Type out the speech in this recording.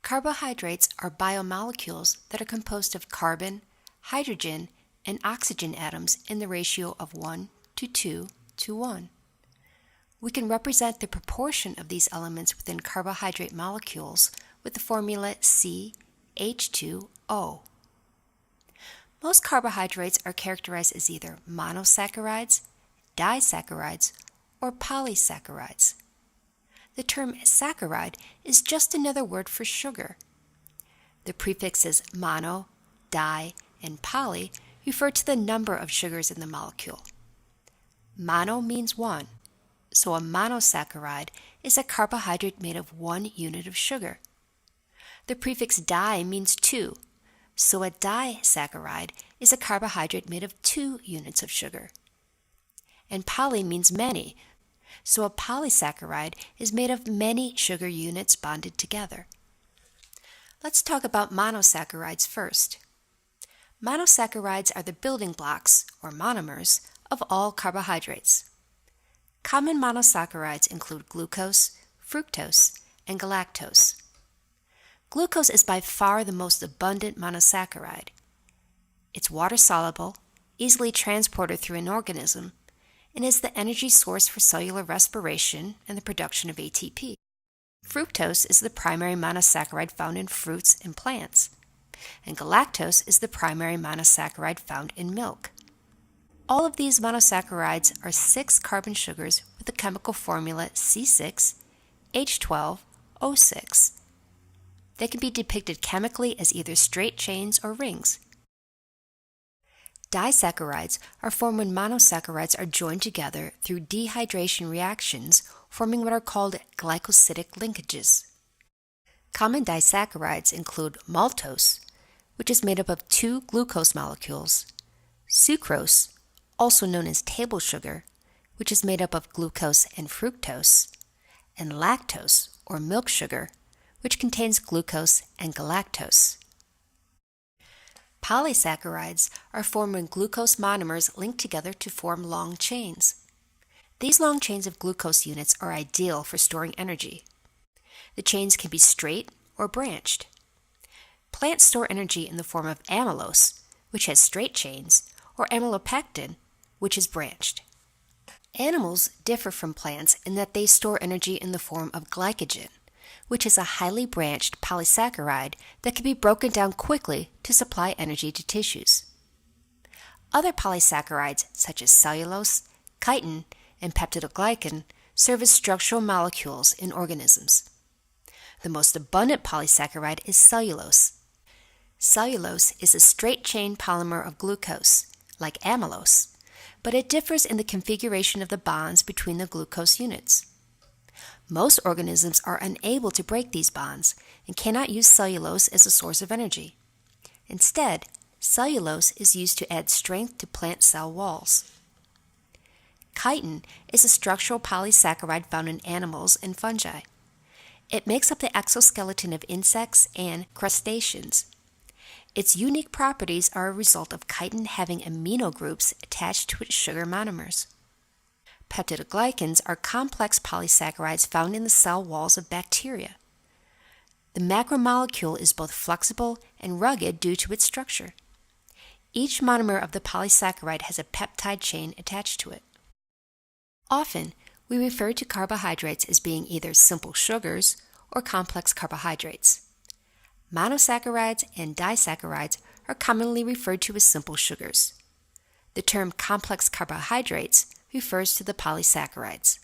Carbohydrates are biomolecules that are composed of carbon, hydrogen, and oxygen atoms in the ratio of 1 to 2 to 1. We can represent the proportion of these elements within carbohydrate molecules with the formula CH2O. Most carbohydrates are characterized as either monosaccharides, disaccharides, or polysaccharides. The term saccharide is just another word for sugar. The prefixes mono, di, and poly refer to the number of sugars in the molecule. Mono means one, so a monosaccharide is a carbohydrate made of 1 unit of sugar. The prefix di means two, so a disaccharide is a carbohydrate made of 2 units of sugar. And poly means many, so a polysaccharide is made of many sugar units bonded together. Let's talk about monosaccharides first. Monosaccharides are the building blocks, or monomers, of all carbohydrates. Common monosaccharides include glucose, fructose, and galactose. Glucose is by far the most abundant monosaccharide. It's water-soluble, easily transported through an organism, and is the energy source for cellular respiration and the production of ATP. Fructose is the primary monosaccharide found in fruits and plants, and galactose is the primary monosaccharide found in milk. All of these monosaccharides are 6 carbon sugars with the chemical formula C6H12O6. They can be depicted chemically as either straight chains or rings. Disaccharides are formed when monosaccharides are joined together through dehydration reactions, forming what are called glycosidic linkages. Common disaccharides include maltose, which is made up of 2 glucose molecules, sucrose, also known as table sugar, which is made up of glucose and fructose, and lactose, or milk sugar, which contains glucose and galactose. Polysaccharides are formed when glucose monomers link together to form long chains. These long chains of glucose units are ideal for storing energy. The chains can be straight or branched. Plants store energy in the form of amylose, which has straight chains, or amylopectin, which is branched. Animals differ from plants in that they store energy in the form of glycogen, which is a highly branched polysaccharide that can be broken down quickly to supply energy to tissues. Other polysaccharides, such as cellulose, chitin, and peptidoglycan, serve as structural molecules in organisms. The most abundant polysaccharide is cellulose. Cellulose is a straight-chain polymer of glucose, like amylose, but it differs in the configuration of the bonds between the glucose units. Most organisms are unable to break these bonds and cannot use cellulose as a source of energy. Instead, cellulose is used to add strength to plant cell walls. Chitin is a structural polysaccharide found in animals and fungi. It makes up the exoskeleton of insects and crustaceans. Its unique properties are a result of chitin having amino groups attached to its sugar monomers. Peptidoglycans are complex polysaccharides found in the cell walls of bacteria. The macromolecule is both flexible and rugged due to its structure. Each monomer of the polysaccharide has a peptide chain attached to it. Often, we refer to carbohydrates as being either simple sugars or complex carbohydrates. Monosaccharides and disaccharides are commonly referred to as simple sugars. The term complex carbohydrates refers to the polysaccharides.